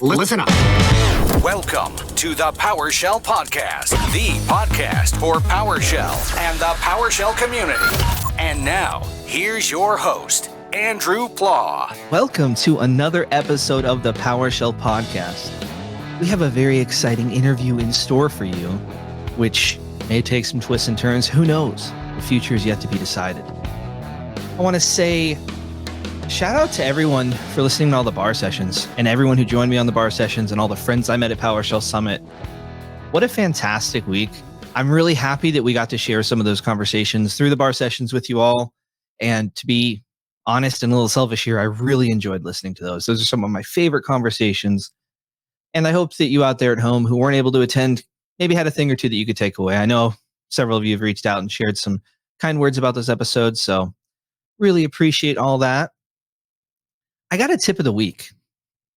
Listen up. Welcome to the PowerShell Podcast, the podcast for PowerShell and the PowerShell community. And now, here's your host, Andrew Plaw. Welcome to another episode of the PowerShell Podcast. We have a very exciting interview in store for you, which may take some twists and turns. Who knows? The future is yet to be decided. I want to say shout out to everyone for listening to all the bar sessions and everyone who joined me on the bar sessions and all the friends I met at PowerShell Summit. What a fantastic week. I'm really happy that we got to share some of those conversations through the bar sessions with you all. And to be honest and a little selfish here, I really enjoyed listening to those. Those are some of my favorite conversations. And I hope that you out there at home who weren't able to attend maybe had a thing or two that you could take away. I know several of you have reached out and shared some kind words about those episodes. So really appreciate all that. I got a tip of the week,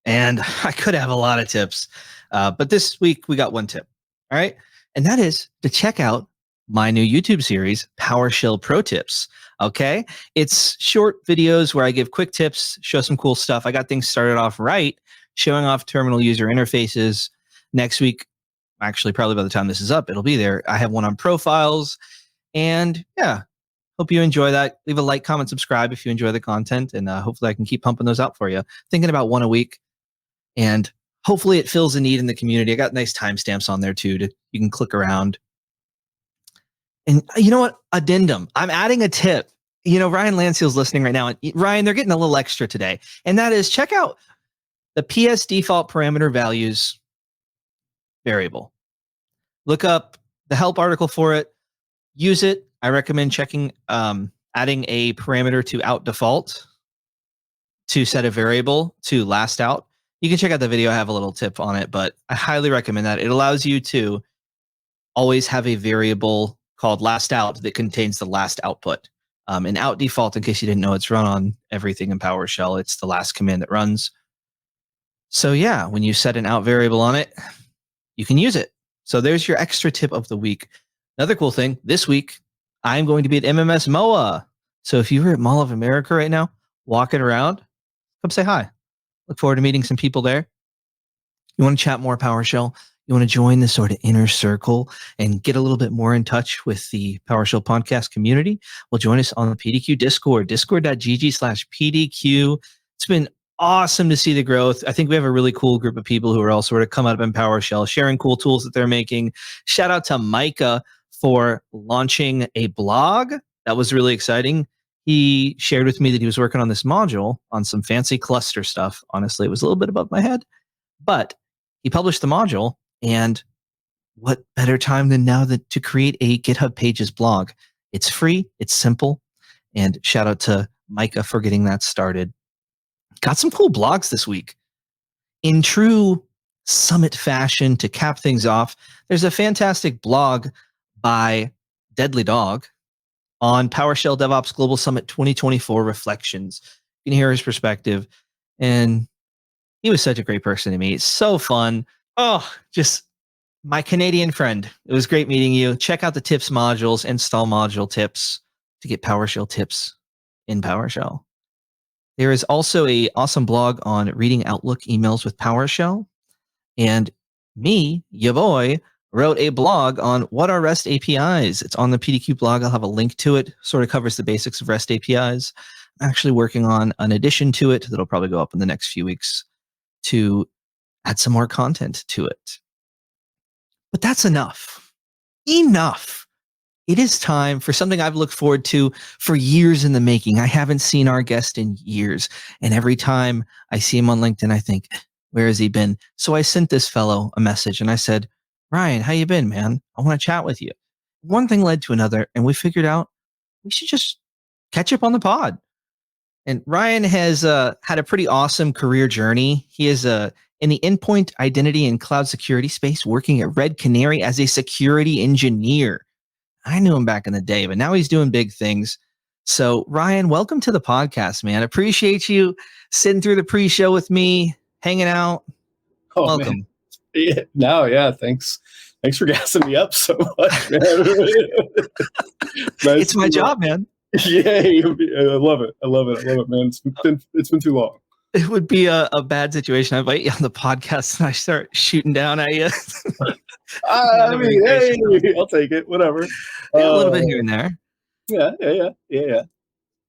and I could have a lot of tips, but this week we got one tip, all right? And that is to check out my new YouTube series, PowerShell Pro Tips, okay? It's short videos where I give quick tips, show some cool stuff. I got things started off right, showing off terminal user interfaces. Next week, actually probably by the time this is up, it'll be there. I have one on profiles, and yeah. Hope you enjoy that. Leave a like, comment, subscribe if you enjoy the content, and hopefully I can keep pumping those out for you. Thinking about one a week, and hopefully it fills a need in the community. I got nice timestamps on there too. You can click around. And you know what? Addendum. I'm adding a tip. You know, Ryan Lancial's listening right now. And Ryan, they're getting a little extra today. And that is check out the PS default parameter values variable. Look up the help article for it. Use it. I recommend checking, adding a parameter to out default to set a variable to last out. You can check out the video. I have a little tip on it, but I highly recommend that. It allows you to always have a variable called last out that contains the last output. And out default, in case you didn't know, it's run on everything in PowerShell. It's the last command that runs. So yeah, when you set an out variable on it, you can use it. So there's your extra tip of the week. Another cool thing, this week, I'm going to be at MMS MOA. So if you're at Mall of America right now, walking around, come say hi. Look forward to meeting some people there. You want to chat more PowerShell? You want to join the sort of inner circle and get a little bit more in touch with the PowerShell podcast community? Well, join us on the PDQ Discord, discord.gg/PDQ. It's been awesome to see the growth. I think we have a really cool group of people who are all sort of come up in PowerShell, sharing cool tools that they're making. Shout out to Micah for launching a blog. That was really exciting. He shared with me that he was working on this module on some fancy cluster stuff. Honestly, it was a little bit above my head, but he published the module, and what better time than now to create a GitHub Pages blog? It's free, it's simple, and shout out to Micah for getting that started. Got some cool blogs this week. In true Summit fashion, to cap things off, there's a fantastic blog by Deadly Dog on PowerShell DevOps Global Summit 2024 Reflections. You can hear his perspective, and he was such a great person to meet. It's so fun. Oh, just my Canadian friend. It was great meeting you. Check out the tips modules, install module tips to get PowerShell tips in PowerShell. There is also an awesome blog on reading Outlook emails with PowerShell, and me, your boy, wrote a blog on what are REST APIs. It's on the PDQ blog. I'll have a link to it. Sort of covers the basics of REST APIs. I'm actually working on an addition to it that'll probably go up in the next few weeks to add some more content to it. But that's enough. Enough. It is time for something I've looked forward to for years in the making. I haven't seen our guest in years. And every time I see him on LinkedIn, I think, where has he been? So I sent this fellow a message and I said, Ryan, how you been, man? I want to chat with you. One thing led to another, and we figured out we should just catch up on the pod. And Ryan has had a pretty awesome career journey. He is in the endpoint identity and cloud security space, working at Red Canary as a security engineer. I knew him back in the day, but now he's doing big things. So Ryan, welcome to the podcast, man. Appreciate you sitting through the pre-show with me, hanging out. Oh, welcome. Man. Yeah, no, yeah, thanks for gassing me up so much, man. It's my job, man. Yeah, I love it, man. It's been too long. It would be a bad situation. I invite you on the podcast and I start shooting down at you. I mean, hey, I'll take it. Whatever. Yeah, a little bit here and there. Yeah.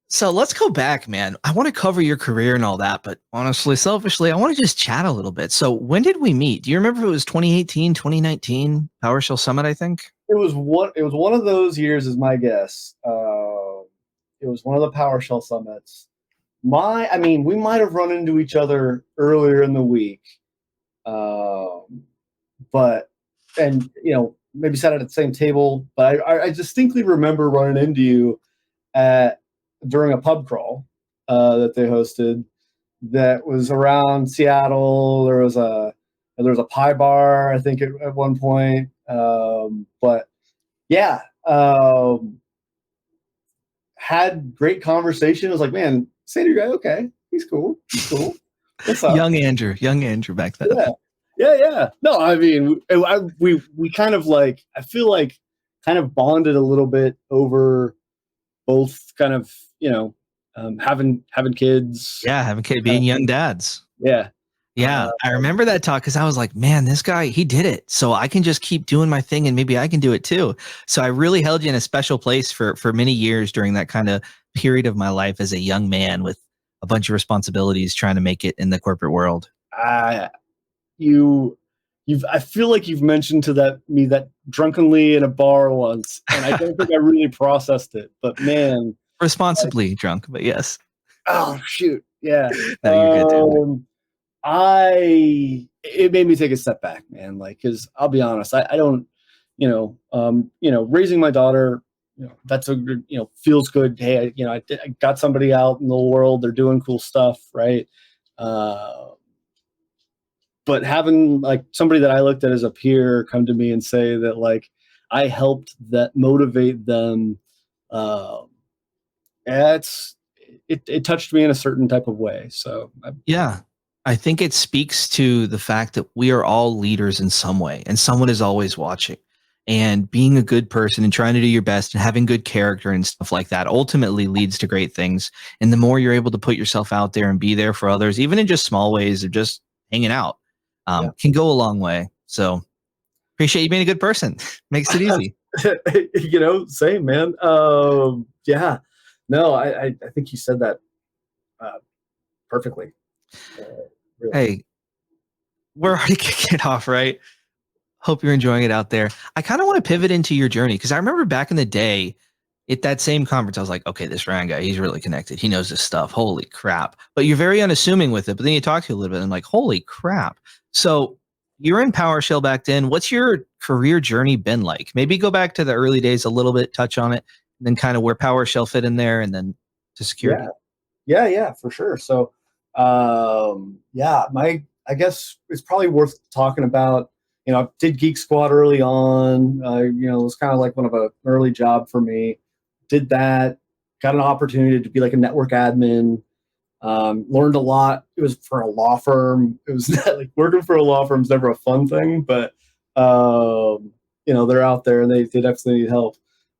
So let's go back, man. I want to cover your career and all that, but honestly, selfishly, I want to just chat a little bit. So when did we meet? Do you remember if it was 2018, 2019 PowerShell Summit, I think? It was one of those years, is my guess. It was one of the PowerShell summits. We might have run into each other earlier in the week, but maybe sat at the same table. But I distinctly remember running into you during a pub crawl that they hosted that was around Seattle. There was a pie bar, I think, at one point. But yeah, had great conversation. I was like, man, Sander guy, okay, he's cool. What's up? Young Andrew back then. Yeah. No, I mean, we kind of like, I feel like kind of bonded a little bit over both kind of, having kids. Yeah, having kids, being young dads. Yeah. I remember that talk because I was like, man, this guy, he did it. So I can just keep doing my thing and maybe I can do it too. So I really held you in a special place for many years during that kind of period of my life as a young man with a bunch of responsibilities trying to make it in the corporate world. I feel like you've mentioned to me that drunkenly in a bar once, and I don't think I really processed it, but man. Responsibly drunk, but yes. Oh, shoot. Yeah. No, you're good, dude. It made me take a step back, man. Like, cause I'll be honest, I don't, raising my daughter, that's a good, feels good. Hey, I got somebody out in the world. They're doing cool stuff. Right. But having like somebody that I looked at as a peer come to me and say that like I helped that motivate them, it touched me in a certain type of way. So I think it speaks to the fact that we are all leaders in some way, and someone is always watching. And being a good person and trying to do your best and having good character and stuff like that ultimately leads to great things. And the more you're able to put yourself out there and be there for others, even in just small ways of just hanging out, can go a long way. So appreciate you being a good person. Makes it easy. Same, man. Yeah. No, I think you said that perfectly. Really. Hey, we're already kicking it off, right? Hope you're enjoying it out there. I kind of want to pivot into your journey because I remember back in the day at that same conference, I was like, okay, this Ryan guy, he's really connected. He knows this stuff. Holy crap. But you're very unassuming with it. But then you talk to you a little bit and I'm like, holy crap. So you're in PowerShell back then. What's your career journey been like? Maybe go back to the early days a little bit, touch on it, and then kind of where PowerShell fit in there and then to security. Yeah, for sure. So, I guess it's probably worth talking about. I did Geek Squad early on. It was kind of like one of an early job for me. Did that, got an opportunity to be like a network admin. Learned a lot. It was for a law firm. It was not, like working for a law firm is never a fun thing, but they're out there and they definitely need help.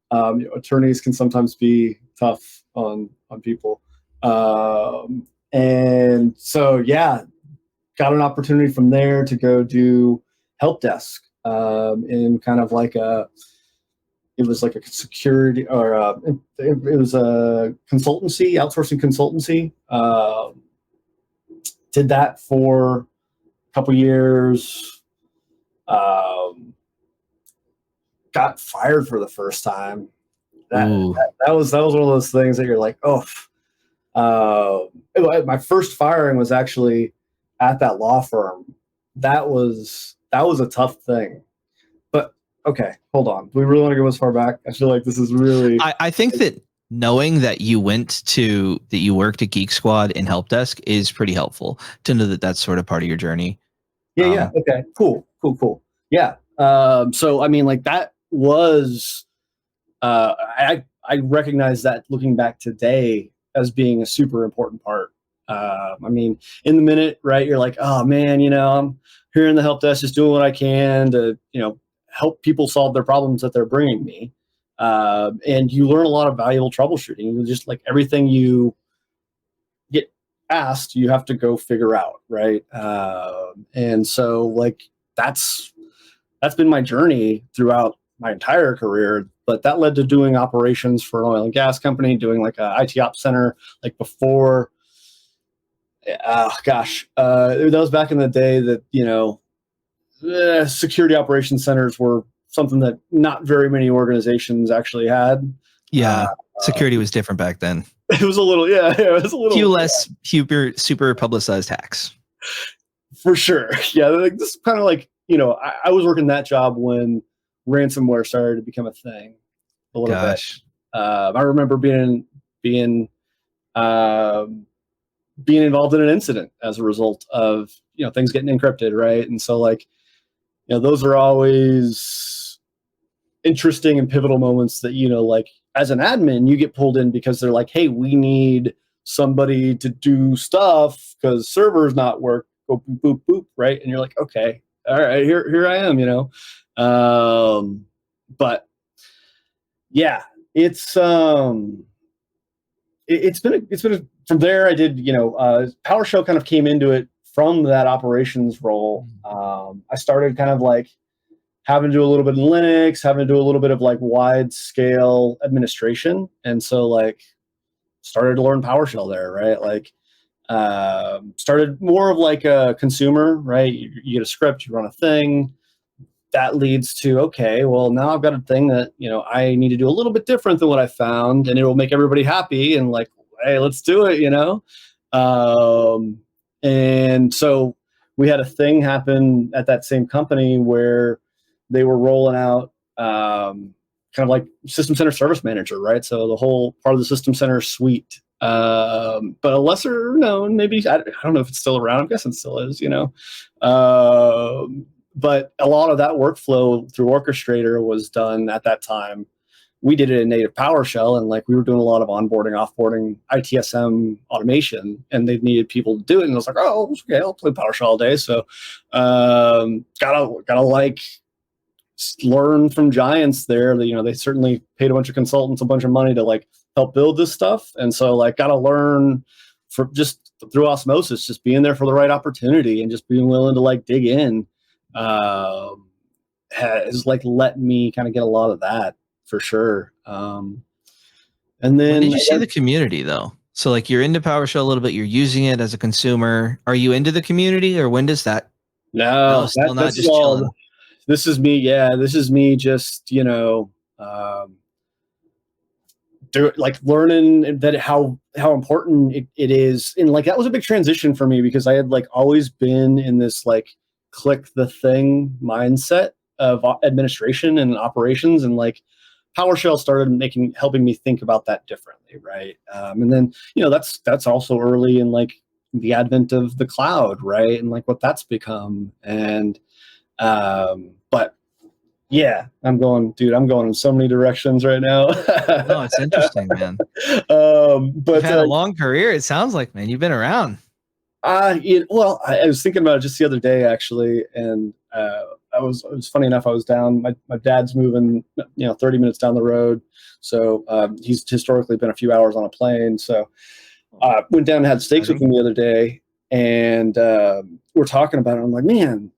Attorneys can sometimes be tough on people. And so, got an opportunity from there to go do help desk in kind of like it was like a security or it was a consultancy, outsourcing consultancy. Did that for a couple years. Got fired for the first time. That was one of those things that you're like, my first firing was actually at that law firm. That was a tough thing. But okay, hold on. Do we really want to go as far back? I feel like this is really. I think that knowing that you worked at Geek Squad and Help Desk is pretty helpful to know that that's sort of part of your journey. Yeah. Okay. Cool. Yeah. So I mean, like that was. I recognize that looking back today as being a super important part. I mean, in the minute, right, you're like, oh man, I'm here in the help desk just doing what I can to, help people solve their problems that they're bringing me. And you learn a lot of valuable troubleshooting. Just like everything you get asked, you have to go figure out, right? And so like that's been my journey throughout my entire career. But that led to doing operations for an oil and gas company, doing like a IT ops center, like before. That was back in the day that security operations centers were something that not very many organizations actually had. Yeah, security was different back then. It was a little, it was a little few less super publicized hacks. For sure. Yeah, like, this is kind of like, I was working that job when ransomware started to become a thing a little bit. I remember being involved in an incident as a result of, things getting encrypted, right? And so like, those are always interesting and pivotal moments that, like as an admin, you get pulled in because they're like, hey, we need somebody to do stuff because servers not work. Go boop, boop, boop, right? And you're like, okay, all right, here I am, But yeah, it's been from there. I did, PowerShell kind of came into it from that operations role. I started kind of like having to do a little bit in Linux, having to do a little bit of like wide scale administration. And so like started to learn PowerShell there, right? Like started more of like a consumer, right? You get a script, you run a thing. That leads to, okay, well, now I've got a thing that, I need to do a little bit different than what I found, and it will make everybody happy. And like, hey, let's do it, And so we had a thing happen at that same company where they were rolling out kind of like System Center Service Manager, right? So the whole part of the System Center suite, but a lesser known, maybe, I don't know if it's still around. I'm guessing it still is, but a lot of that workflow through Orchestrator was done at that time. We did it in native PowerShell, and like we were doing a lot of onboarding, offboarding, ITSM automation, and they needed people to do it. And I was like, oh, okay, I'll play PowerShell all day. So gotta like learn from giants there. That they certainly paid a bunch of consultants a bunch of money to like help build this stuff, and so like gotta learn for just through osmosis, just being there for the right opportunity and just being willing to like dig in. Has like let me kind of get a lot of that for sure. And then when did you see the community though? So like you're into PowerShell a little bit, you're using it as a consumer. Are you into the community, or when does that? No, still not just chilling. This is me. Yeah, this is me just, like learning that how important it is. And like, that was a big transition for me because I had like always been in this like click the thing mindset of administration and operations, and like PowerShell started helping me think about that differently, right? And then that's also early in like the advent of the cloud, right? And like what that's become. And but yeah, I'm going in so many directions right now. No, it's interesting, man. But you've had a long career. It sounds like, man, you've been around. I was thinking about it just the other day, actually, and it was funny enough. I was down. My dad's moving, 30 minutes down the road, so he's historically been a few hours on a plane. So I went down and had steaks with him the other day, and we're talking about it. I'm like, man,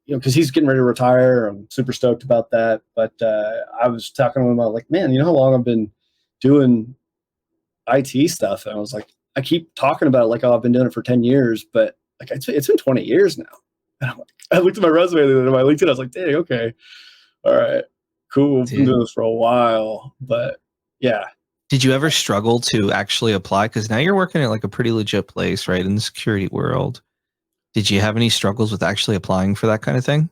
because he's getting ready to retire. I'm super stoked about that. But I was talking to him about like, man, how long I've been doing IT stuff, and I was like, I keep talking about it like, oh, I've been doing it for 10 years, but like it's been 20 years now. And I'm like, I looked at my resume and my LinkedIn, I was like, dang, okay. All right, cool. I've been doing this for a while, but yeah. Did you ever struggle to actually apply? Because now you're working at like a pretty legit place, right? In the security world. Did you have any struggles with actually applying for that kind of thing?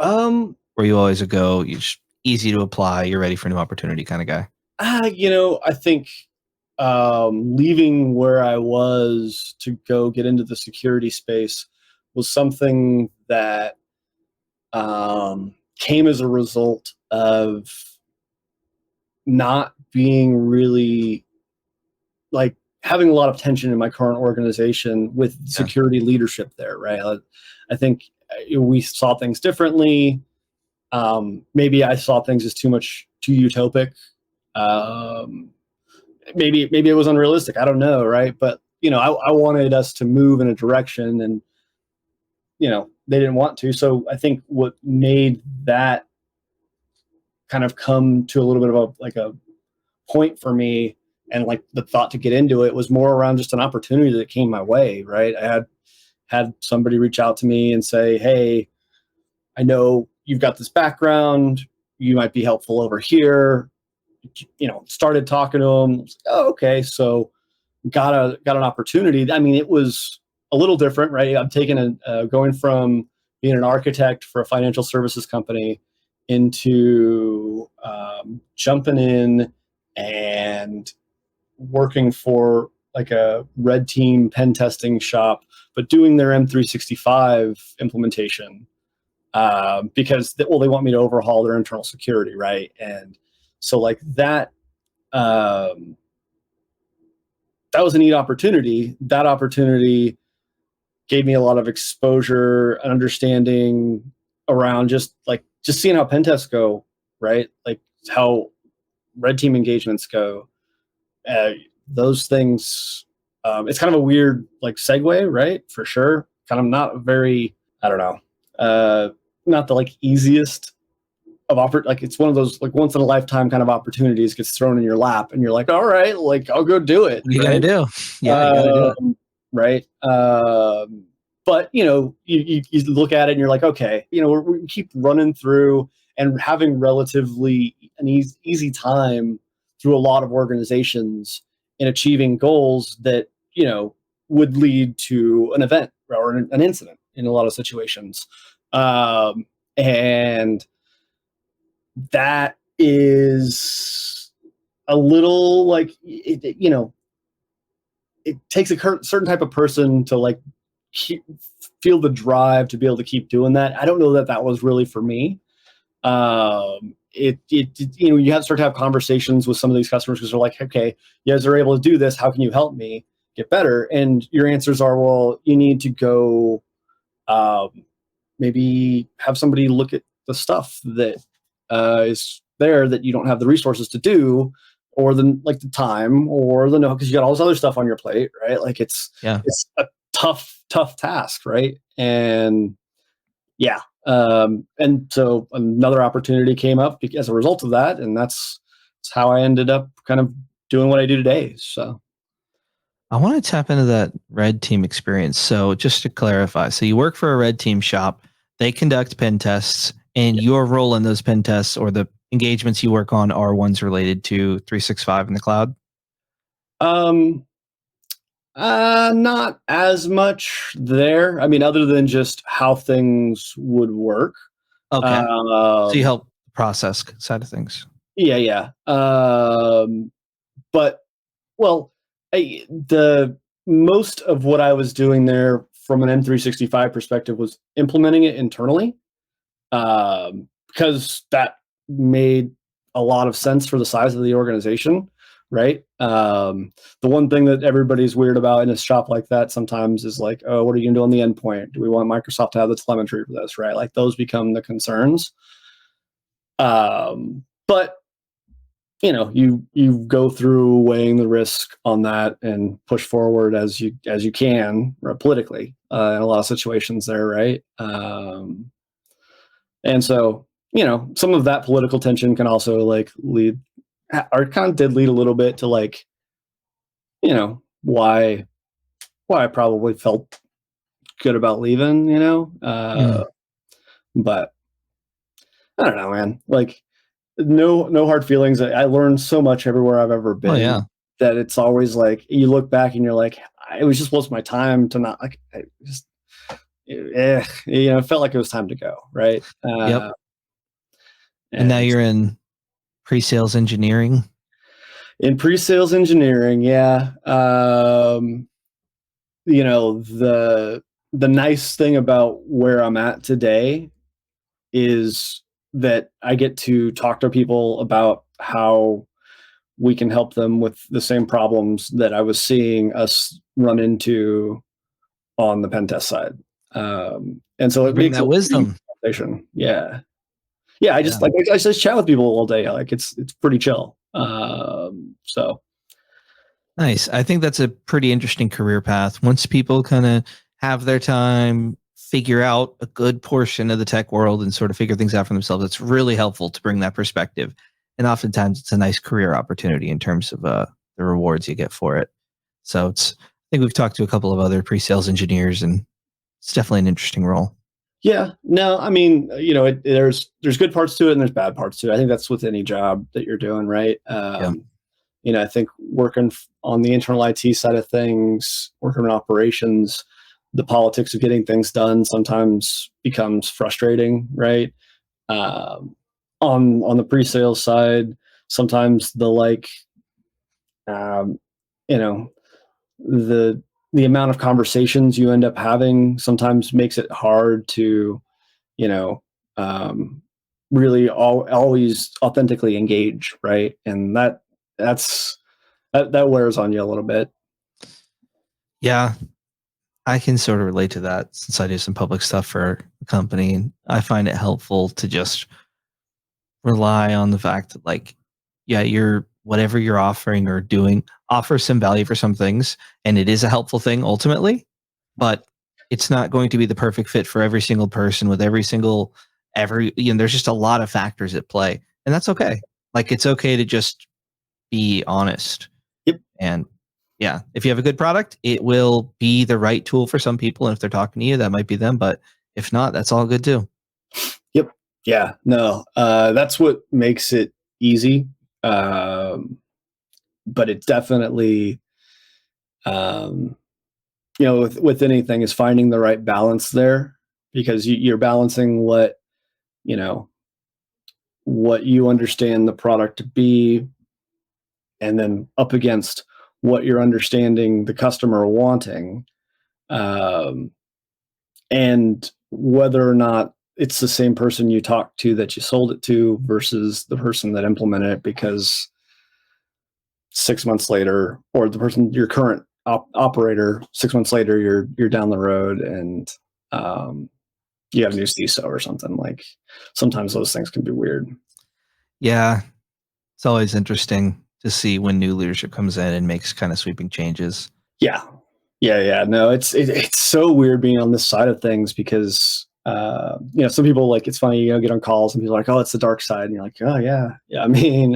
Or you always you're just easy to apply, you're ready for a new opportunity kind of guy? I think leaving where I was to go get into the security space was something that came as a result of not being really like having a lot of tension in my current organization with security leadership there, right? I think we saw things differently. Maybe I saw things as too utopic. Maybe it was unrealistic. I don't know, right? But I wanted us to move in a direction, and they didn't want to. So I think what made that kind of come to a little bit of a point for me, and like the thought to get into it, was more around just an opportunity that came my way. Right. I had somebody reach out to me and say, "Hey, I know you've got this background. You might be helpful over here." Started talking to them. Oh, okay. So got an opportunity. I mean, it was a little different, right? I'm taking going from being an architect for a financial services company into jumping in and working for like a red team pen testing shop, but doing their M365 implementation because they want me to overhaul their internal security, right? And so like that was a neat opportunity. That opportunity gave me a lot of exposure and understanding around just seeing how pen tests go, right? Like how red team engagements go. Those things, it's kind of a weird like segue, right? For sure. Kind of not very, I don't know, not the like easiest of like it's one of those like once in a lifetime kind of opportunities gets thrown in your lap, and you're like, all right, like I'll go do it. What you gotta do? Yeah, you gotta do it. Right. But you look at it and you're like, okay, we keep running through and having relatively an easy time through a lot of organizations in achieving goals that would lead to an event or an incident in a lot of situations, and that is a little like it takes a certain type of person to like feel the drive to be able to keep doing that. I don't know that was really for me. You have to start to have conversations with some of these customers because they're like, okay, you guys are able to do this. How can you help me get better? And your answers are, well, you need to go maybe have somebody look at the stuff that is there that you don't have the resources to do, or the time, or because you got all this other stuff on your plate, right? Like it's a tough task, right? And and so another opportunity came up as a result of that, and that's how I ended up kind of doing what I do today. So I want to tap into that red team experience. So just to clarify, so you work for a red team shop, they conduct pen tests, and your role in those pen tests or the engagements you work on are ones related to 365 in the cloud? Not as much there. I mean, other than just how things would work. Okay. So you help the process side of things. Yeah. But the most of what I was doing there from an M365 perspective was implementing it internally, because that made a lot of sense for the size of the organization, right? The one thing that everybody's weird about in a shop like that sometimes is like, oh, what are you gonna do on the endpoint? Do we want Microsoft to have the telemetry for this, right? Like those become the concerns. But you go through weighing the risk on that and push forward as you can, politically, in a lot of situations there, right? And so some of that political tension can also like lead, or kind of did lead a little bit to like why I probably felt good about leaving, but I don't know, man. Like no hard feelings. I learned so much everywhere I've ever been. That it's always like you look back and you're like, it was just wasting my time to not like. It felt like it was time to go, right? Yep. And now you're in pre-sales engineering. In pre-sales engineering, yeah. The nice thing about where I'm at today is that I get to talk to people about how we can help them with the same problems that I was seeing us run into on the pen test side. And so it makes that wisdom. Yeah. I just chat with people all day. Like it's pretty chill. So Nice. I think that's a pretty interesting career path. Once people kind of have their time, figure out a good portion of the tech world and sort of figure things out for themselves, it's really helpful to bring that perspective. And oftentimes it's a nice career opportunity in terms of the rewards you get for it. So I think we've talked to a couple of other pre-sales engineers, and it's definitely an interesting role. Yeah, no, I mean, there's good parts to it and there's bad parts to it. I think that's with any job that you're doing, right? Yeah. I think working on the internal IT side of things, working in operations, the politics of getting things done sometimes becomes frustrating, right? On the pre-sales side, sometimes um, you know, the the amount of conversations you end up having sometimes makes it hard to, you know, um, really always authentically engage, right? And that wears on you a little bit. Yeah. I can sort of relate to that since I do some public stuff for a company. And I find it helpful to just rely on the fact that, like, yeah, whatever you're offering or doing offers some value for some things, and it is a helpful thing ultimately, but it's not going to be the perfect fit for every single person with there's just a lot of factors at play, and that's okay. Like, it's okay to just be honest. Yep. And yeah, if you have a good product, it will be the right tool for some people, and if they're talking to you, that might be them, but if not, that's all good too. Yep. Yeah. No. That's what makes it easy. Um, but it definitely, um, with anything is finding the right balance there, because you're balancing you know, what you understand the product to be, and then up against what you're understanding the customer wanting, um, and whether or not it's the same person you talked to that you sold it to versus the person that implemented it, because 6 months later, or the person, your current operator, 6 months later, you're down the road and you have a new CISO or something. Like, sometimes those things can be weird. Yeah, it's always interesting to see when new leadership comes in and makes kind of sweeping changes. Yeah, yeah. No, it's so weird being on this side of things, because some people, like, it's funny, get on calls and people are like, oh, it's the dark side, and you're like, oh yeah. I mean,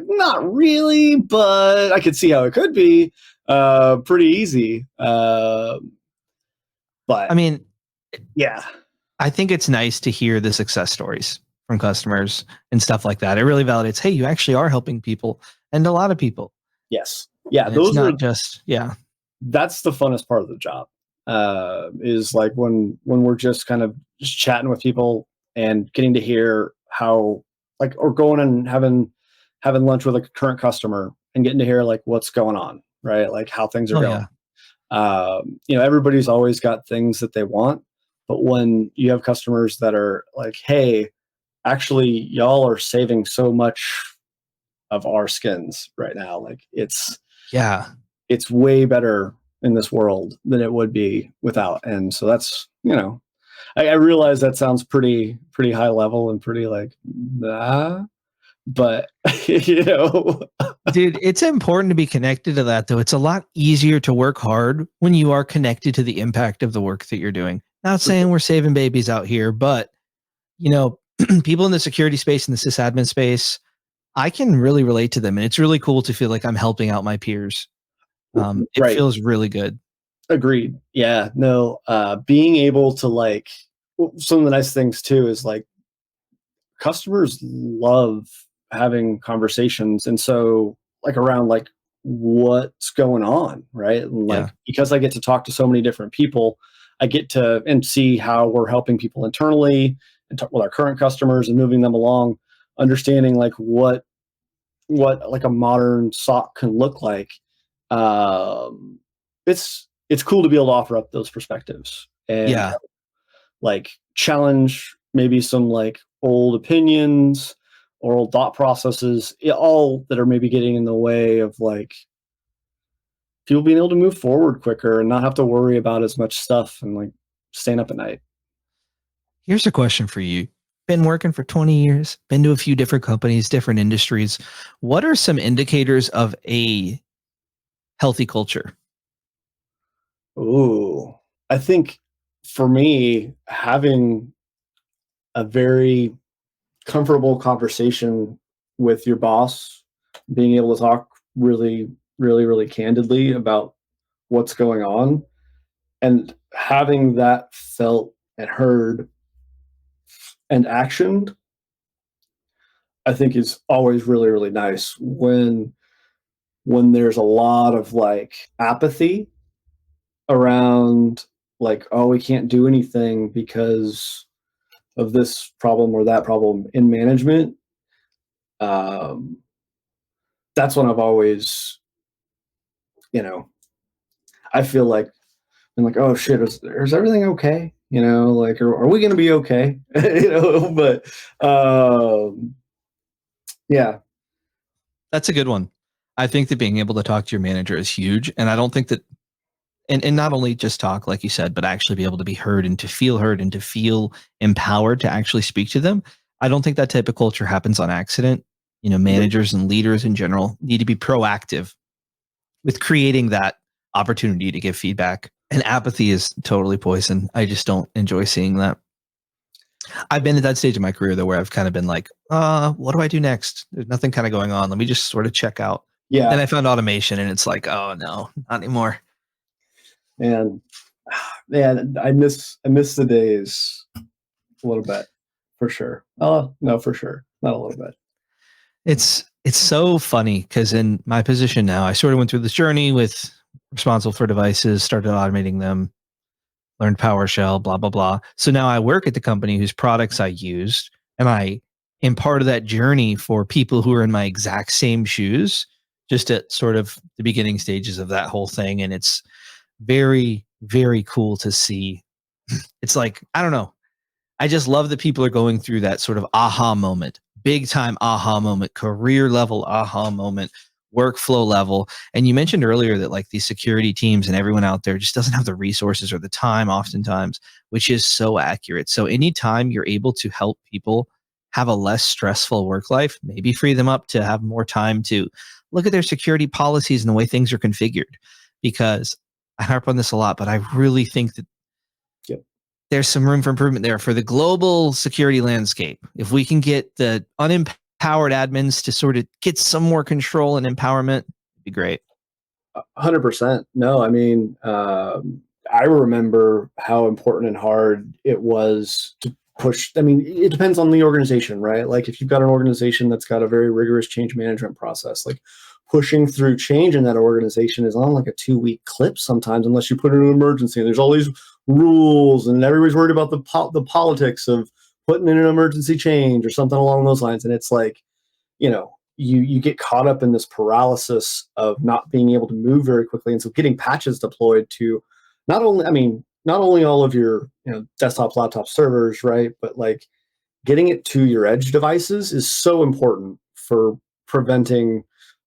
not really, but I could see how it could be pretty easy. But I mean, yeah, I think it's nice to hear the success stories from customers and stuff like that. It really validates, hey, you actually are helping people, and a lot of people. yes, yeah. And it's not just, yeah. That's the funnest part of the job. Is like when we're just kind of just chatting with people and getting to hear how, like, or going and having lunch with a current customer and getting to hear, like, what's going on, right? Like, how things are Oh, going. yeah. Everybody's always got things that they want, but when you have customers that are like, hey, actually, y'all are saving so much of our skins right now. Like, Yeah. it's way better in this world than it would be without. And so that's, I realize that sounds pretty high level and pretty like, but Dude, it's important to be connected to that, though. It's a lot easier to work hard when you are connected to the impact of the work that you're doing. Not saying we're saving babies out here, but people in the security space and the sysadmin space, I can really relate to them, and it's really cool to feel like I'm helping out my peers. It right. feels really good. Agreed. Yeah. No. Being able to, like, some of the nice things too is, like, customers love having conversations, and so, like, around, like, what's going on, right? And, like, Yeah. because I get to talk to so many different people, I get to and see how we're helping people internally and talk with our current customers and moving them along, understanding, like, what like a modern SOC can look like. Um, it's cool to be able to offer up those perspectives and, Yeah. like, challenge maybe some, like, old opinions or old thought processes, all that are maybe getting in the way of, like, people being able to move forward quicker and not have to worry about as much stuff and, like, staying up at night. Here's a question for you. been working for 20 years, been to a few different companies, different industries. What are some indicators of a healthy culture? Ooh, I think for me, having a very comfortable conversation with your boss, being able to talk really, really, really candidly about what's going on, and having that felt and heard and actioned, I think is always really, really nice when there's a lot of like apathy around like, oh, we can't do anything because of this problem or that problem in management. Um, that's when I've always, you know, I feel like I'm like, oh shit, is everything okay? Like, are we going to be okay? But yeah, That's a good one. I think that being able to talk to your manager is huge. And I don't think that, and not only just talk, like you said, but actually be able to be heard and to feel empowered to actually speak to them. I don't think that type of culture happens on accident. Managers and leaders in general need to be proactive with creating that opportunity to give feedback. And apathy is totally poison. I just don't enjoy seeing that. I've been at that stage of my career though, where I've kind of been like, what do I do next? There's nothing kind of going on. Let me just sort of check out. yeah, Then I found automation and it's like, oh no, not anymore. and man, I miss the days a little bit for sure. Oh no, for sure, not a little bit. It's so funny because in my position now, I sort of went through this journey with responsible for devices, started automating them, learned PowerShell, blah, blah, blah. So now I work at the company whose products I used, and I am part of that journey for people who are in my exact same shoes, just at sort of the beginning stages of that whole thing. And it's very, very cool to see. It's like, I don't know. I just love that people are going through that sort of aha moment, big time aha moment, career level aha moment, workflow level. And you mentioned earlier that like these security teams and everyone out there just doesn't have the resources or the time oftentimes, which is so accurate. So anytime you're able to help people have a less stressful work life, maybe free them up to have more time to look at their security policies and the way things are configured. Because I harp on this a lot, but I really think that there's some room for improvement there for the global security landscape. If we can get the unempowered admins to sort of get some more control and empowerment, it'd be great. 100%. No, I mean, I remember how important and hard it was to push. I mean, it depends on the organization, right? Like if you've got an organization that's got a very rigorous change management process, like pushing through change in that organization is on like a 2-week clip sometimes, unless you put it in an emergency. There's all these rules and everybody's worried about the politics of putting in an emergency change or something along those lines. And it's like, you get caught up in this paralysis of not being able to move very quickly. And so getting patches deployed to not only all of your, desktop, laptop servers, right? But like getting it to your edge devices is so important for preventing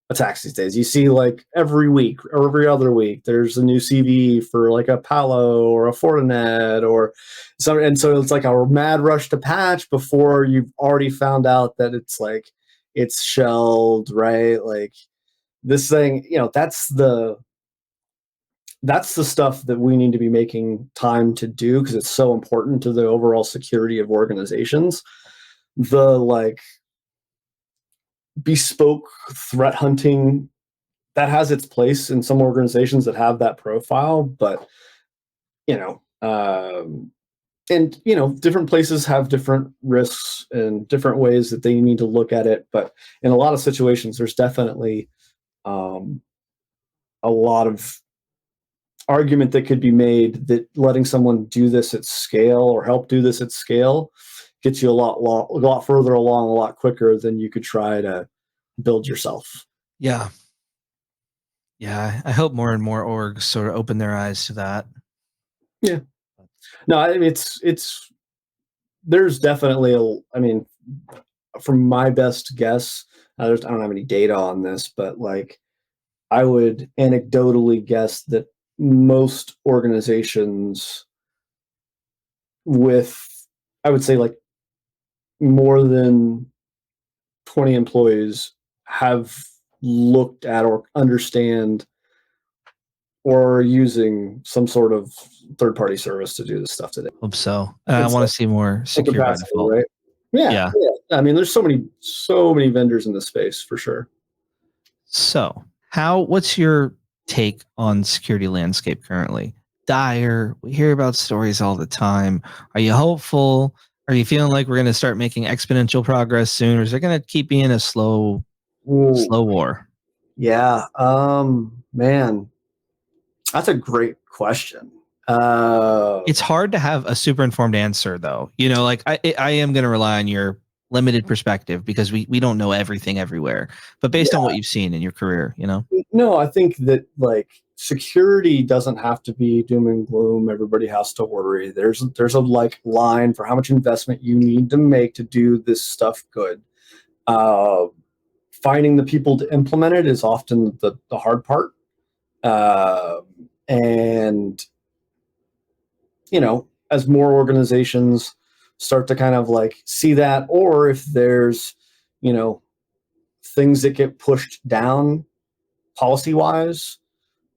attacks these days. You see like every week or every other week, there's a new CVE for like a Palo or a Fortinet or something. And so it's like a mad rush to patch before you've already found out that it's shelled, right? Like this thing, that's the stuff that we need to be making time to do because it's so important to the overall security of organizations. The like bespoke threat hunting, that has its place in some organizations that have that profile, but different places have different risks and different ways that they need to look at it. But in a lot of situations, there's definitely a lot of argument that could be made that letting someone do this at scale or help do this at scale gets you a lot further along a lot quicker than you could try to build yourself. Yeah. I hope more and more orgs sort of open their eyes to that. Yeah. No, I mean, there's definitely from my best guess, I don't have any data on this, but like I would anecdotally guess that most organizations with, I would say like more than 20 employees have looked at or understand or are using some sort of third-party service to do this stuff today. Hope so. I want to see more secure by Capacity, default. right? Yeah. I mean, there's so many vendors in this space for sure. So, what's your take on security landscape currently? Dire. We hear about stories all the time. Are you hopeful? Are you feeling like we're going to start making exponential progress soon, or is it going to keep being a slow war? Yeah. Man, that's a great question. It's hard to have a super informed answer, though. Like I am going to rely on your limited perspective because we don't know everything everywhere. But based on what you've seen in your career, No, I think that like security doesn't have to be doom and gloom. Everybody has to worry. There's a like line for how much investment you need to make to do this stuff good. Finding the people to implement it is often the hard part. And as more organizations start to kind of like see that, or if there's, things that get pushed down policy wise.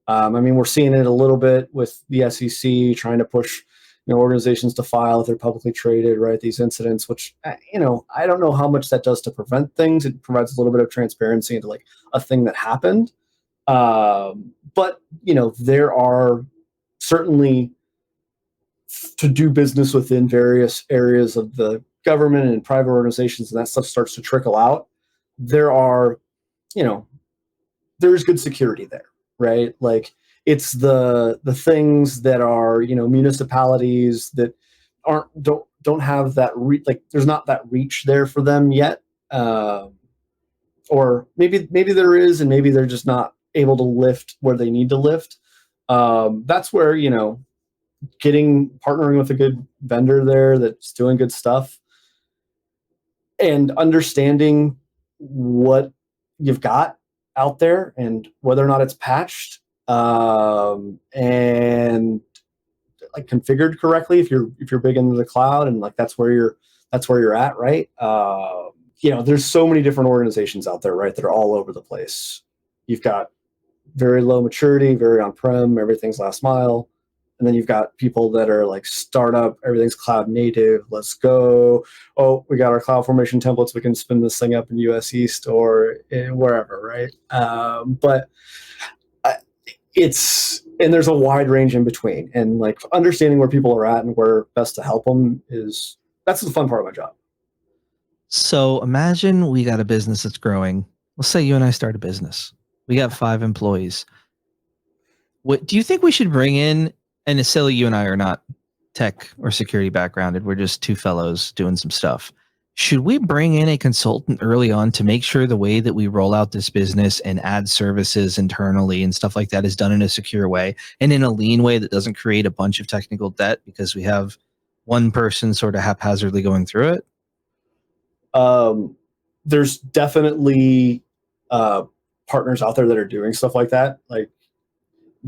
I mean, we're seeing it a little bit with the SEC trying to push, organizations to file if they're publicly traded, right? These incidents, which, I don't know how much that does to prevent things. It provides a little bit of transparency into like a thing that happened. But, there are certainly to do business within various areas of the government and private organizations, and that stuff starts to trickle out. There are, there's good security there, right? Like it's the things that are, municipalities that don't have that like there's not that reach there for them yet. Or maybe there is, and maybe they're just not able to lift where they need to lift. That's where, partnering with a good vendor there that's doing good stuff and understanding what you've got out there and whether or not it's patched and like configured correctly if you're big into the cloud and like that's where you're at, right? There's so many different organizations out there, right, that are all over the place. You've got very low maturity, very on-prem, everything's last mile. And then you've got people that are like startup, everything's cloud native. Let's go. Oh, we got our CloudFormation templates. We can spin this thing up in US East or wherever, right? But there's a wide range in between. And like understanding where people are at and where best to help them that's the fun part of my job. So imagine we got a business that's growing. Let's say you and I start a business. We got 5 employees. What do you think we should bring in? And it's silly, you and I are not tech or security backgrounded. We're just 2 fellows doing some stuff. Should we bring in a consultant early on to make sure the way that we roll out this business and add services internally and stuff like that is done in a secure way and in a lean way that doesn't create a bunch of technical debt because we have one person sort of haphazardly going through it? There's definitely partners out there that are doing stuff like that. Like,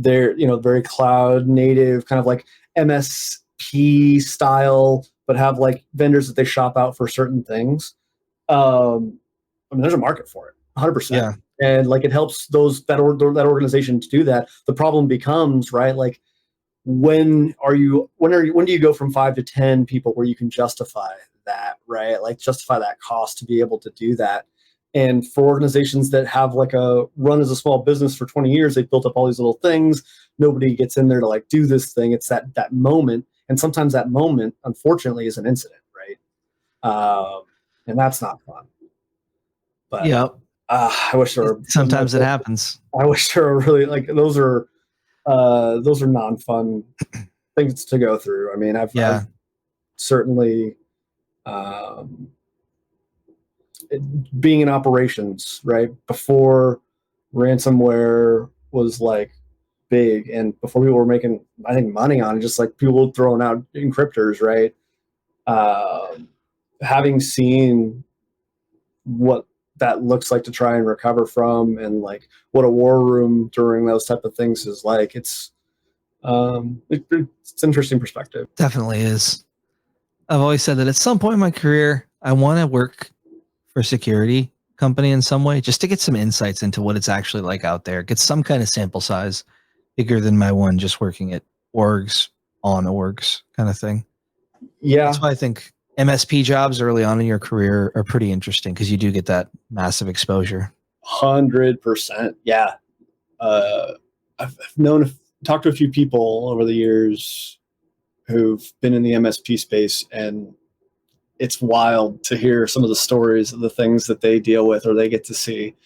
they're very cloud native, kind of like MSP style, but have like vendors that they shop out for certain things. I mean, there's a market for it, 100%. Yeah. And like it helps that organization to do that. The problem becomes, right, like when do you go from 5 to 10 people where you can justify that, right? Like justify that cost to be able to do that. And for organizations that have like a run as a small business for 20 years, they've built up all these little things. Nobody gets in there to like do this thing. It's that moment. And sometimes that moment, unfortunately, is an incident, right? And that's not fun. But yeah, I wish there were. Sometimes it happens. I wish there were really like those are non-fun things to go through. I mean, I've certainly. Being in operations, right, before ransomware was like big and before people were making, I think, money on it, just like people throwing out encryptors, right? Having seen what that looks like to try and recover from and like what a war room during those type of things is like, it's interesting perspective. Definitely is. I've always said that at some point in my career, I want to work for a security company in some way just to get some insights into what it's actually like out there. Get some kind of sample size bigger than my one just working at orgs on orgs kind of thing. Yeah. That's why I think MSP jobs early on in your career are pretty interesting because you do get that massive exposure. 100%. Yeah. I've talked to a few people over the years who've been in the MSP space, and it's wild to hear some of the stories of the things that they deal with or they get to see.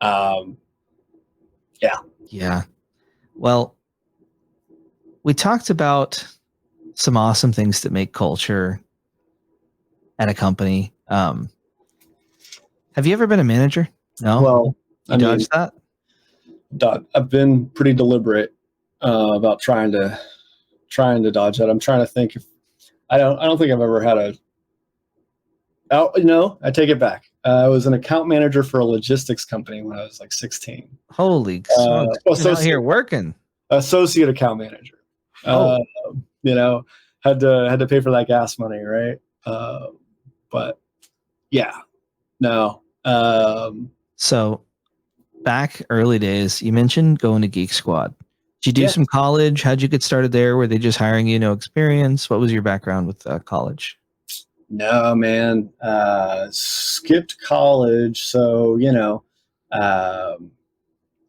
Yeah. Well, we talked about some awesome things that make culture at a company. Have you ever been a manager? No. Well, you dodged that? I've been pretty deliberate about trying to dodge that. I'm trying to think if I don't think I've ever had I take it back. I was an account manager for a logistics company when I was like 16. Holy smokes. Out here working. Associate account manager. Had to pay for that gas money, right? But yeah, no. So back early days, you mentioned going to Geek Squad. Did you do some college? How'd you get started there? Were they just hiring you, no experience? What was your background with college? No, man. Skipped college. So,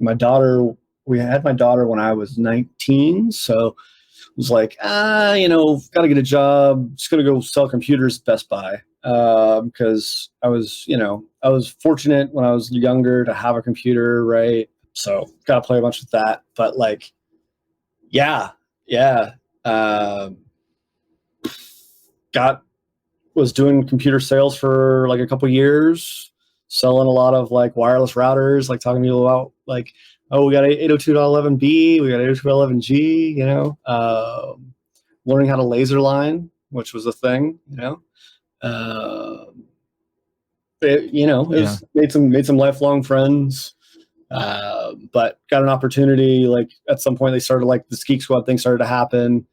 my daughter, we had my daughter when I was 19. So it was like, got to get a job. Just going to go sell computers at Best Buy. Because I was fortunate when I was younger to have a computer, right? So got to play a bunch with that. But like, was doing computer sales for like a couple years, selling a lot of like wireless routers, like talking to people about like, oh, we got 802.11b, we got 802.11g, learning how to laser line, which was a thing, made some lifelong friends, but got an opportunity. Like at some point, they started like the Geek Squad thing started to happen,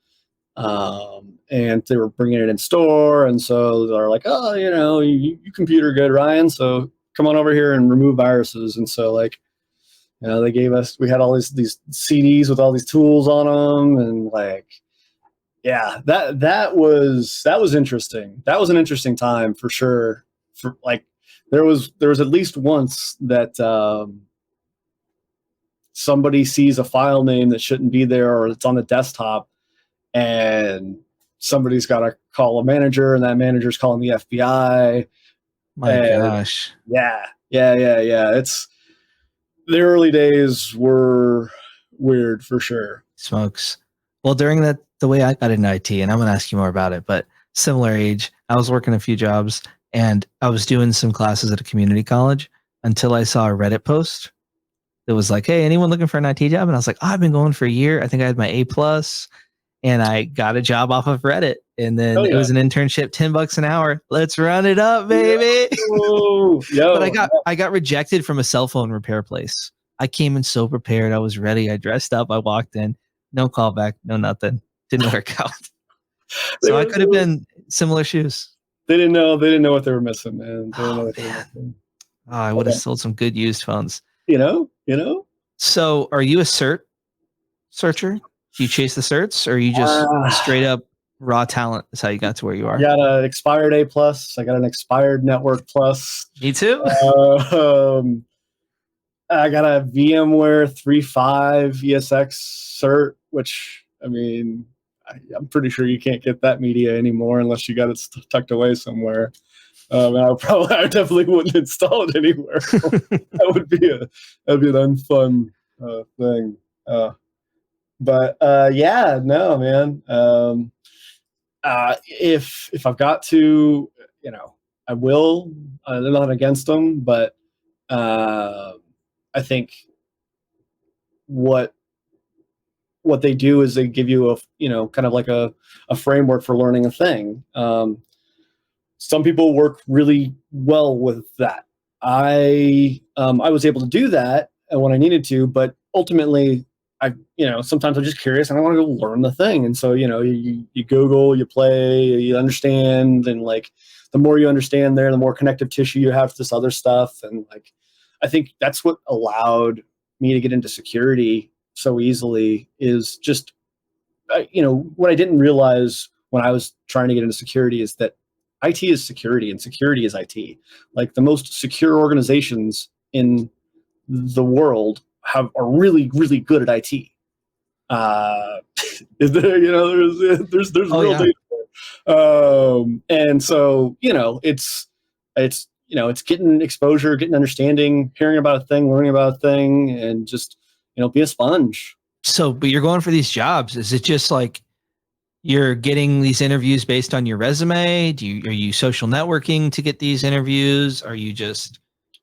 and they were bringing it in store, and so they're like, oh, you computer good, Ryan, so come on over here and remove viruses. And so like, we had all these CDs with all these tools on them, and like, yeah, that was interesting. That was an interesting time for sure. For like, there was at least once that somebody sees a file name that shouldn't be there, or it's on the desktop, and somebody's got to call a manager, and that manager's calling the FBI. My gosh. Yeah. It's the early days were weird for sure. Smokes. Well, during the way I got into IT, and I'm going to ask you more about it, but similar age, I was working a few jobs and I was doing some classes at a community college until I saw a Reddit post that was like, hey, anyone looking for an IT job? And I was like, I've been going for a year. I think I had my A+, and I got a job off of Reddit. And then it was an internship, $10 an hour. Let's run it up, baby. But I got rejected from a cell phone repair place. I came in so prepared. I was ready. I dressed up. I walked in. No callback. No nothing. Didn't work out. So I could have been similar shoes. They didn't know what they were missing, man. I would have sold some good used phones. So are you a cert searcher? Do you chase the certs, or are you just straight up raw talent is how you got to where you are? I got an expired A+. I got an expired Network Plus. Me too. I got a VMware 3.5 ESX cert, which, I mean, I'm pretty sure you can't get that media anymore unless you got it tucked away somewhere. And I definitely wouldn't install it anywhere. That'd be an unfun thing. But no, man. If I've got to, I will. I'm not against them, but I think what they do is they give you kind of like a framework for learning a thing. Some people work really well with that. I was able to do that when I needed to, but ultimately sometimes I'm just curious and I want to go learn the thing. And so, you Google, you play, you understand, and like the more you understand there, the more connective tissue you have to this other stuff. And like, I think that's what allowed me to get into security so easily is just, what I didn't realize when I was trying to get into security is that IT is security and security is IT. Like the most secure organizations in the world are really, really good at IT. There's real data there. And so, it's getting exposure, getting understanding, hearing about a thing, learning about a thing, and just, be a sponge. So, but you're going for these jobs. Is it just like you're getting these interviews based on your resume? Are you social networking to get these interviews? Are you just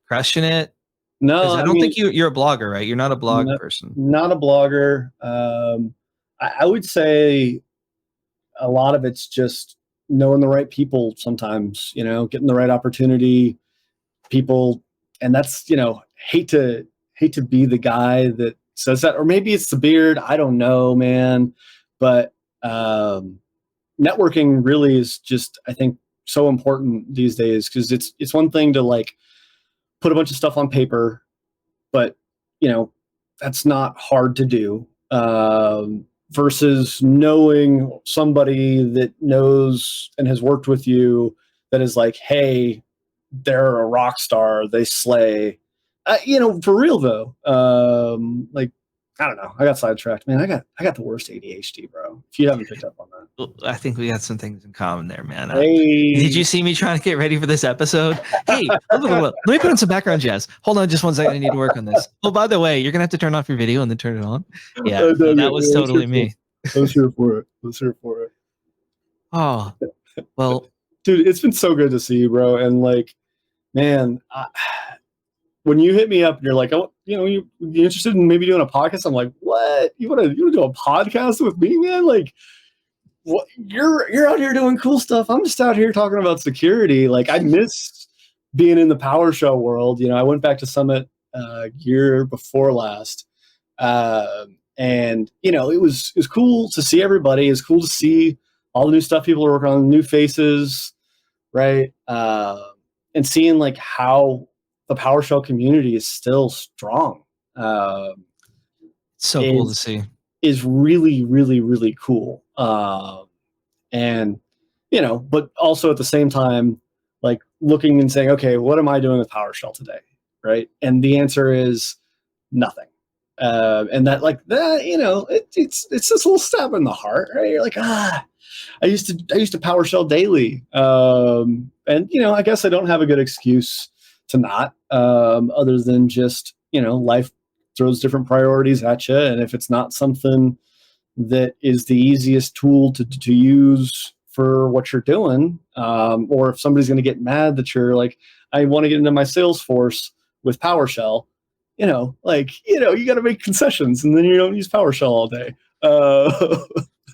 crushing it? No, I don't think you're a blogger, right? You're not a blog person. Not a blogger. I would say a lot of it's just knowing the right people sometimes, getting the right opportunity, people. And that's, hate to be the guy that says that, or maybe it's the beard. I don't know, man. But networking really is just, I think, so important these days, because it's one thing to like put a bunch of stuff on paper, but that's not hard to do, versus knowing somebody that knows and has worked with you that is like, hey, they're a rock star, they slay. For real though. Like, I don't know. I got sidetracked, man. I got the worst ADHD, bro. If you haven't picked up on that. Well, I think we got some things in common there, man. Hey. Did you see me trying to get ready for this episode? Hey, let me put on some background jazz. Hold on just one second. I need to work on this. Oh, by the way, you're going to have to turn off your video and then turn it on. Yeah, that was totally me. Let's hear for it. Oh, well. Dude, it's been so good to see you, bro. And like, man, when you hit me up and you're like, oh, you interested in maybe doing a podcast? I'm like, what? You want to do a podcast with me, man? Like, what? You're out here doing cool stuff. I'm just out here talking about security. Like, I miss being in the PowerShell world. I went back to Summit year before last, and it was cool to see everybody. It's cool to see all the new stuff people are working on, new faces, right? And seeing like how the PowerShell community is still strong. So cool to see. Is really, really, really cool. And, but also at the same time, like looking and saying, okay, what am I doing with PowerShell today? Right. And the answer is nothing. And that like that, it's just a little stab in the heart, right? You're like, I used to PowerShell daily. And, I guess I don't have a good excuse to not, other than just, life throws different priorities at you. And if it's not something that is the easiest tool to use for what you're doing, or if somebody's going to get mad that you're like, I want to get into my Salesforce with PowerShell, you got to make concessions and then you don't use PowerShell all day.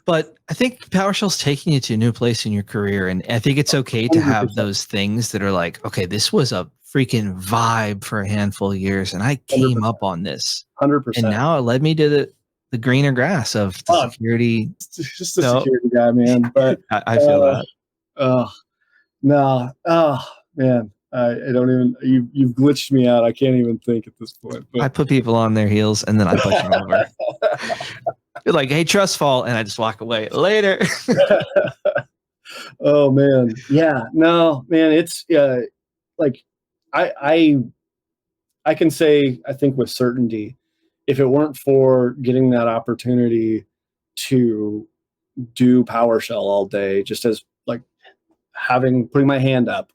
But I think PowerShell's taking you to a new place in your career. And I think it's okay to have 100%. Those things that are like, okay, this was a freaking vibe for a handful of years and I came 100%. Up on this 100%. And now it led me to the greener grass of the security. Just a security guy, man. But I feel that. Man, I don't even, you've glitched me out. I can't even think at this point. But. I put people on their heels and then I push them over. You're like, hey, trust fall, and I just walk away. Later. Oh man, yeah, no, man, it's like I can say, I think with certainty, if it weren't for getting that opportunity to do PowerShell all day, just as like putting my hand up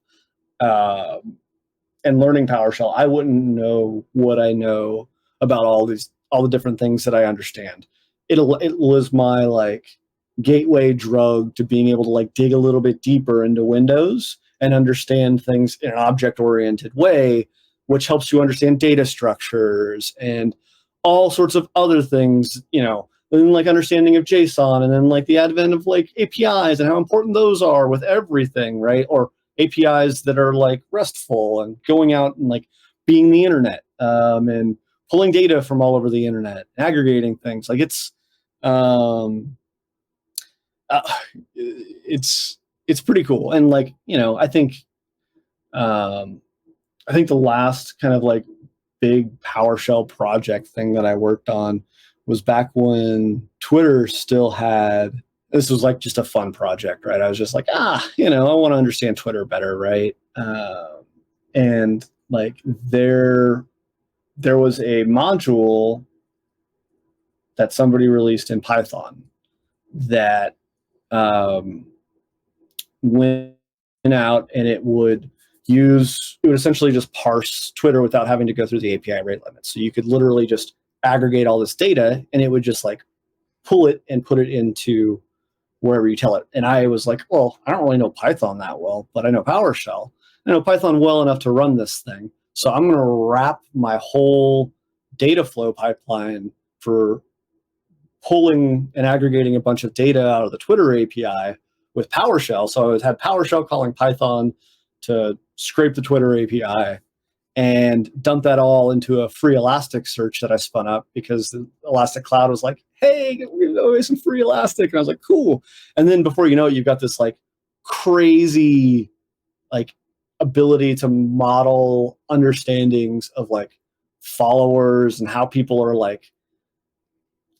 and learning PowerShell, I wouldn't know what I know about all the different things that I understand. It was my like gateway drug to being able to like dig a little bit deeper into Windows and understand things in an object-oriented way, which helps you understand data structures and all sorts of other things, and like understanding of JSON, and then like the advent of like APIs and how important those are with everything, right? Or APIs that are like RESTful and going out and like being the internet, and pulling data from all over the internet, aggregating things. Like it's pretty cool. And like, I think the last kind of like big PowerShell project thing that I worked on was back when Twitter still had, this was like just a fun project, right? I was just like, I want to understand Twitter better, right? And like there was a module that somebody released in Python that went out, and it would essentially just parse Twitter without having to go through the API rate limit. So you could literally just aggregate all this data, and it would just like pull it and put it into wherever you tell it. And I was like, well, I don't really know Python that well, but I know PowerShell. I know Python well enough to run this thing. So I'm going to wrap my whole data flow pipeline for pulling and aggregating a bunch of data out of the Twitter API with PowerShell. So I had PowerShell calling Python to scrape the Twitter API and dump that all into a free Elasticsearch that I spun up because the Elastic Cloud was like, hey, we're going to go some free Elastic. And I was like, cool. And then before you know it, you've got this like crazy like ability to model understandings of like followers and how people are like,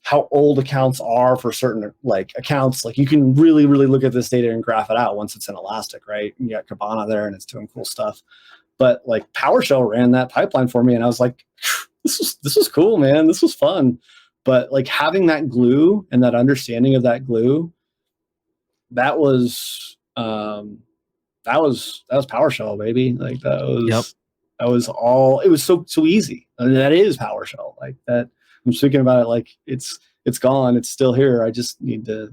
how old accounts are for certain like accounts. Like you can really, really look at this data and graph it out once it's in Elastic, right? And you got Kibana there and it's doing cool stuff. But like PowerShell ran that pipeline for me, and I was like, this was cool, man. This was fun. But like having that glue and that understanding of that glue, that was PowerShell, baby. Like that was all. It was so easy. I mean, that is PowerShell. Like that. I'm speaking about it like it's gone. It's still here. I just need to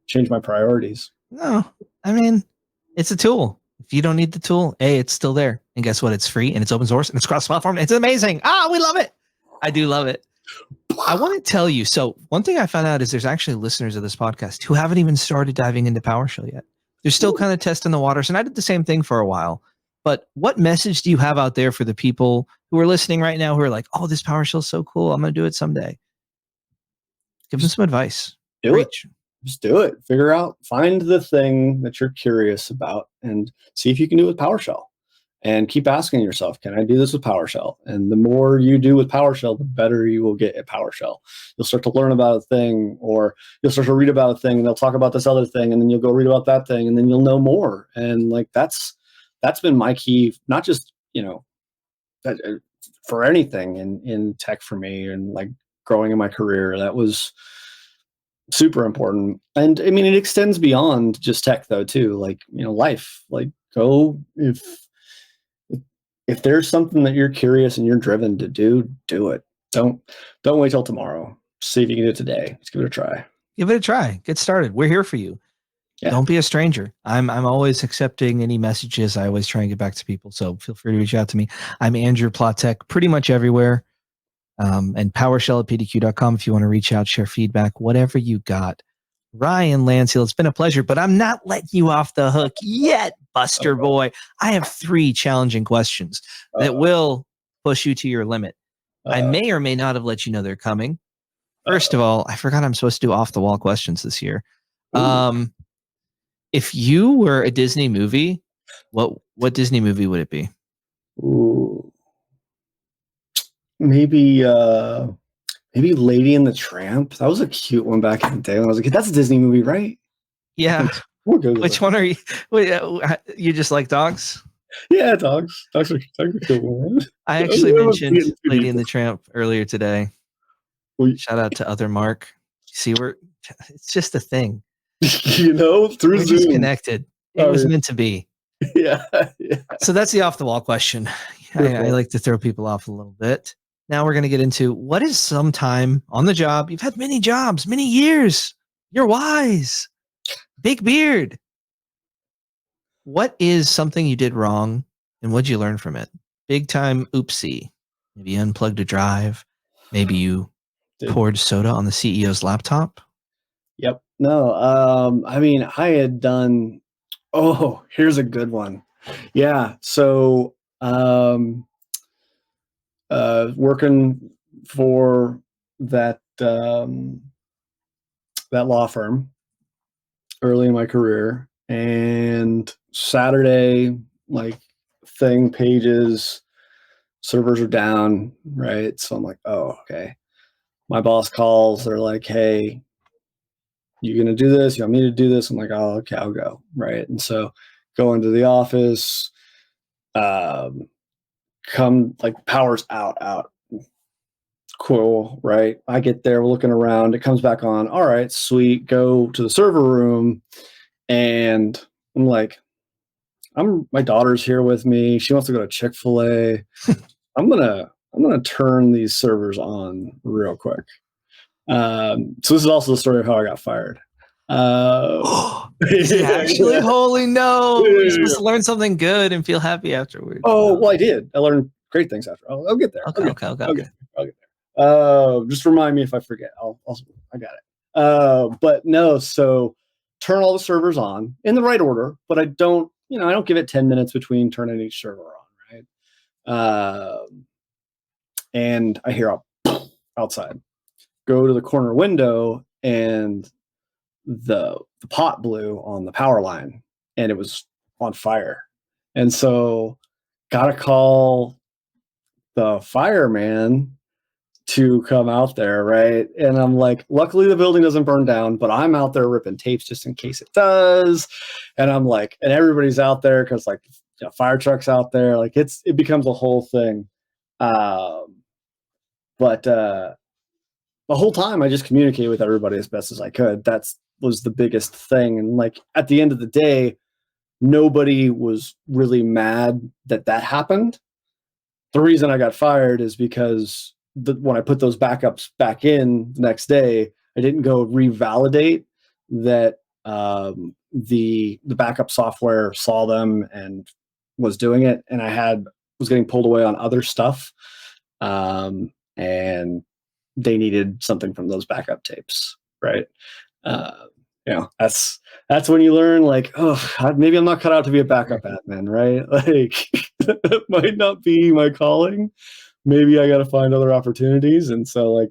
change my priorities. No, I mean, it's a tool. If you don't need the tool, it's still there. And guess what? It's free and it's open source and it's cross-platform. It's amazing. We love it. I do love it. I want to tell you. So one thing I found out is there's actually listeners of this podcast who haven't even started diving into PowerShell yet. They're still kind of testing the waters. And I did the same thing for a while. But what message do you have out there for the people who are listening right now who are like, oh, this PowerShell is so cool. I'm going to do it someday. Give them some advice. Just do it. Figure out, find the thing that you're curious about and see if you can do it with PowerShell. And keep asking yourself, can I do this with PowerShell? And the more you do with PowerShell, the better you will get at PowerShell. You'll start to learn about a thing, or you'll start to read about a thing, and they'll talk about this other thing, and then you'll go read about that thing, and then you'll know more. And like that's been my key, not just, for anything in tech for me, and like growing in my career. That was super important. And I mean, it extends beyond just tech though too. Like, life, like go, if there's something that you're curious and you're driven to do it. Don't wait till tomorrow. See if you can do it today. Let's give it a try. Give it a try. Get started. We're here for you. Yeah. Don't be a stranger. I'm always accepting any messages. I always try and get back to people. So feel free to reach out to me. I'm Andrew Plotek, pretty much everywhere. And PowerShell at pdq.com if you want to reach out, share feedback, whatever you got. Ryan Lancial, it's been a pleasure, but I'm not letting you off the hook yet, Buster Boy. I have 3 challenging questions that will push you to your limit. I may or may not have let you know they're coming. First of all, I forgot I'm supposed to do off-the-wall questions this year. If you were a Disney movie, what Disney movie would it be? Ooh. Maybe Lady and the Tramp. That was a cute one back in the day when I was a kid. That's a Disney movie, right? Yeah. Which one are you? You just like dogs? Yeah, dogs. Dogs are cool, man. I actually mentioned Lady and the Tramp earlier today. Shout out to Other Mark. See, it's just a thing. Through we're Zoom. Just connected. It was meant to be. Yeah. So that's the off the wall question. I like to throw people off a little bit. Now we're going to get into what is some time on the job. You've had many jobs, many years. You're wise. Big beard. What is something you did wrong and what'd you learn from it? Big time oopsie. Maybe you unplugged a drive. Maybe you poured soda on the CEO's laptop. Yep. No. I mean, I had done. Oh, here's a good one. Yeah. So, working for that that law firm early in my career, and Saturday, like, thing pages, servers are down, right? So I'm like, oh, okay. My boss calls, they're like, hey, you gonna do this? You want me to do this? I'm like, oh, okay, I'll go, right? And so go into the office, come, like, power's out. Cool, right? I get there, we're looking around, it comes back on. All right, sweet. Go to the server room, and I'm like, my daughter's here with me. She wants to go to Chick-fil-A. I'm gonna turn these servers on real quick. So this is also the story of how I got fired. Is it actually? Holy no! You're supposed to learn something good and feel happy afterwards. Oh, well, I did. I learned great things after. I'll get there. Okay. I'll get there. Just remind me if I forget. I got it. But no. So turn all the servers on in the right order, but I don't give it 10 minutes between turning each server on, right? And I hear a outside. Go to the corner window, and the pot blew on the power line, and it was on fire. And so gotta call the fireman to come out there, right? And I'm like, luckily the building doesn't burn down, but I'm out there ripping tapes just in case it does. And I'm like, and everybody's out there because, like, fire trucks out there, like, it becomes a whole thing. But the whole time I just communicated with everybody as best as I could. That was the biggest thing. And, like, at the end of the day, nobody was really mad that happened. The reason I got fired is because when I put those backups back in the next day, I didn't go revalidate that the backup software saw them and was doing it, and was getting pulled away on other stuff, and they needed something from those backup tapes, right? That's when you learn, like, oh, maybe I'm not cut out to be a backup admin, right? Like, that might not be my calling. Maybe I got to find other opportunities. And so, like,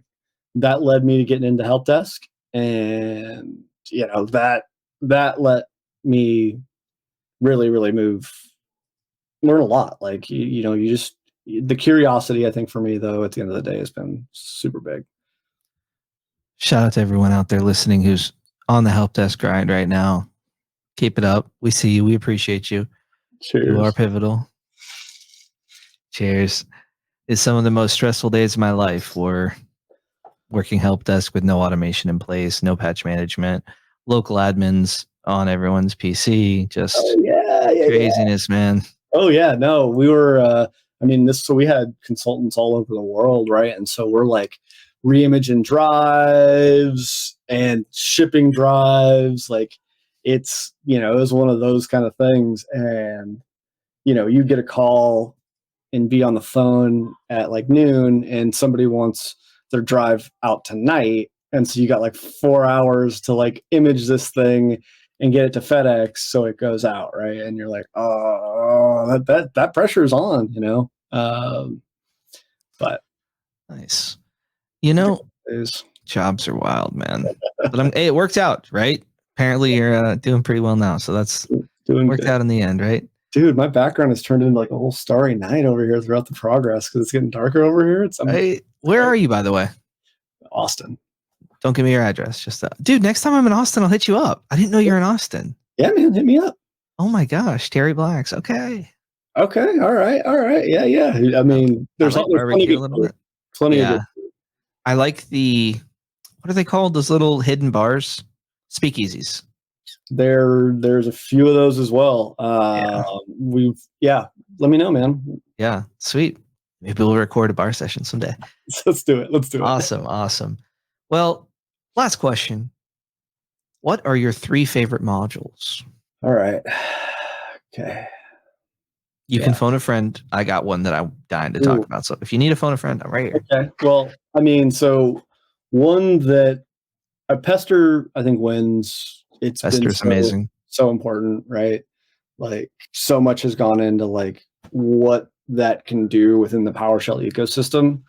that led me to getting into help desk, and that let me really, really learn a lot. Like, you just, the curiosity, I think, for me, though, at the end of the day, has been super big. Shout out to everyone out there listening who's on the help desk grind right now. Keep it up. We see you. We appreciate you. Cheers. You are pivotal. Cheers. It's some of the most stressful days of my life were working help desk with no automation in place, no patch management, local admins on everyone's PC, just craziness, man. Oh yeah, no, we were, so we had consultants all over the world, right? And so we're, like, re-imaging drives and shipping drives. Like, it was one of those kind of things. And, you get a call and be on the phone at, like, noon, and somebody wants their drive out tonight. And so you got, like, 4 hours to, like, image this thing and get it to FedEx so it goes out, right? And you're like, oh, that pressure is on, but nice. Jobs are wild, man. But hey, it worked out, right? Apparently you're doing pretty well now, so that's worked out in the end, right? Dude, my background has turned into, like, a whole starry night over here throughout the progress because it's getting darker over here. Where are you, by the way? Austin. Don't give me your address. Just dude, next time I'm in Austin, I'll hit you up. I didn't know you're in Austin. Yeah, man, hit me up. Oh my gosh, Terry Blacks. Okay. All right. Yeah. I mean, there's plenty of good. I like what are they called? Those little hidden bars? Speakeasies. There's a few of those as well. Let me know, man. Yeah, sweet. Maybe we'll record a bar session someday. Let's do it. Awesome. Well, last question. What are your 3 favorite modules? All right. Okay. You can phone a friend. I got one that I'm dying to talk about. So if you need to phone a friend, I'm right here. Okay. Well, so one that Pester, I think, wins. Pester's amazing. So important, right? Like, so much has gone into, like, what that can do within the PowerShell ecosystem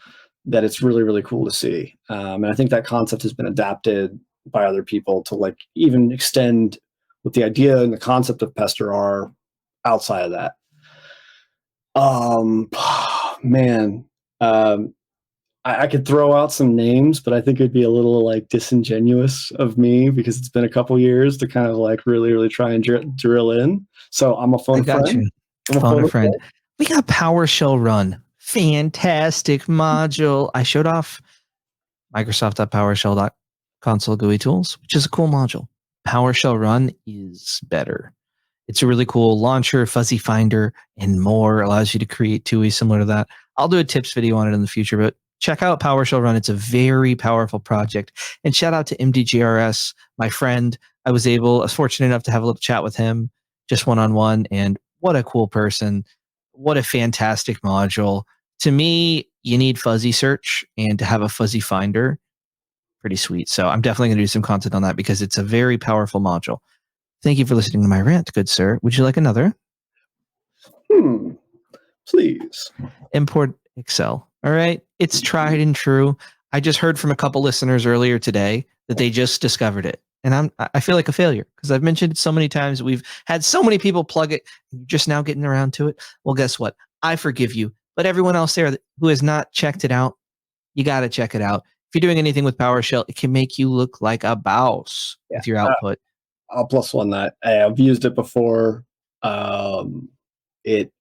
that it's really, really cool to see. And I think that concept has been adapted by other people to like even extend what the idea and the concept of pester are outside of that. I could throw out some names, but I think it'd be a little like disingenuous of me because it's been a couple years to kind of like really, really try and drill in. So I'm a phone friend. Phone a friend. We got PowerShell Run. Fantastic module. I showed off Microsoft.PowerShell.console GUI tools, which is a cool module. PowerShell Run is better. It's a really cool launcher, fuzzy finder, and more. Allows you to create TUI similar to that. I'll do a tips video on it in the future, but check out PowerShell Run. It's a very powerful project. And shout out to MDGRS, my friend. I was fortunate enough to have a little chat with him, just one-on-one, and what a cool person. What a fantastic module. To me, you need fuzzy search, and to have a fuzzy finder, pretty sweet. So I'm definitely going to do some content on that because it's a very powerful module. Thank you for listening to my rant, good sir. Would you like another? Please. Import Excel. All right. It's tried and true. I just heard from a couple listeners earlier today that they just discovered it. And I feel like a failure because I've mentioned it so many times. We've had so many people plug it. And you're just now getting around to it. Well, guess what? I forgive you. But everyone else there who has not checked it out, you got to check it out. If you're doing anything with PowerShell, it can make you look like a boss with your output. I'll plus one that. I've used it before. It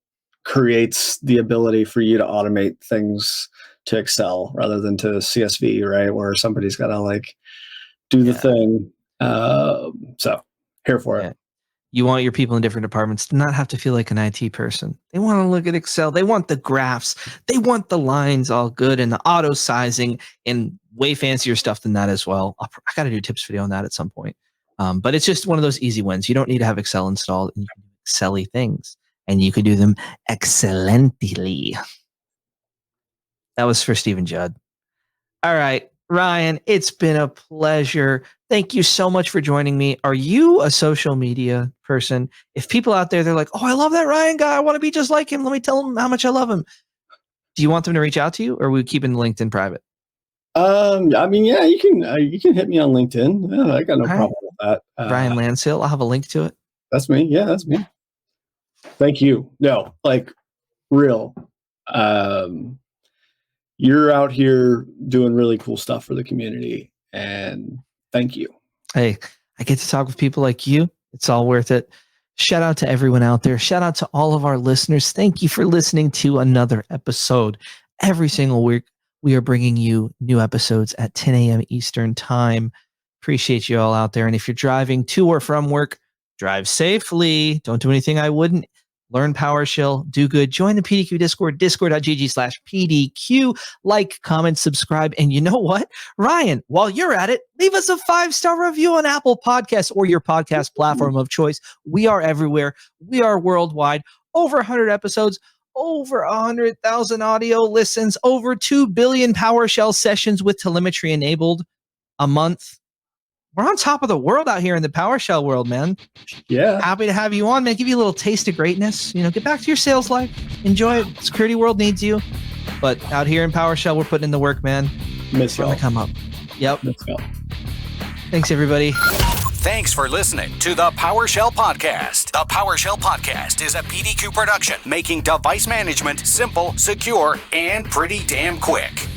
creates the ability for you to automate things to Excel rather than to CSV, right? Where somebody's got to like do the thing. So here for it. You want your people in different departments to not have to feel like an IT person. They want to look at Excel. They want the graphs. They want the lines all good and the auto sizing and way fancier stuff than that as well. I got to do a tips video on that at some point. But it's just one of those easy wins. You don't need to have Excel installed, and you can do Excel-y things, and you can do them excellently. That was for Stephen Judd. All right, Ryan, it's been a pleasure. Thank you so much for joining me. Are you a social media person? If people out there, they're like, oh, I love that Ryan guy. I want to be just like him. Let me tell him how much I love him. Do you want them to reach out to you, or are we keeping LinkedIn private? I mean, yeah, you can hit me on LinkedIn. Yeah, I got no problem with that. Ryan Lancial, I'll have a link to it. That's me. Yeah, that's me. Thank you. No, like real. You're out here doing really cool stuff for the community, and thank you. Hey, I get to talk with people like you. It's all worth it. Shout out to everyone out there. Shout out to all of our listeners. Thank you for listening to another episode. Every single week, we are bringing you new episodes at 10 a.m. Eastern time. Appreciate you all out there. And if you're driving to or from work, drive safely. Don't do anything I wouldn't. Learn PowerShell. Do good. Join the PDQ Discord, discord.gg/PDQ. Like, comment, subscribe. And you know what? Ryan, while you're at it, leave us a 5-star review on Apple Podcasts or your podcast platform of choice. We are everywhere. We are worldwide. Over 100 episodes. Over 100,000 audio listens, over 2 billion PowerShell sessions with telemetry enabled a month. We're on top of the world out here in the PowerShell world, man. Yeah. Happy to have you on, man. Give you a little taste of greatness. You know, get back to your sales life. Enjoy it. Security world needs you. But out here in PowerShell, we're putting in the work, man. Miss y'all. Come up. Yep. Miss y'all. Thanks, everybody. Thanks for listening to the PowerShell Podcast. The PowerShell Podcast is a PDQ production, making device management simple, secure, and pretty damn quick.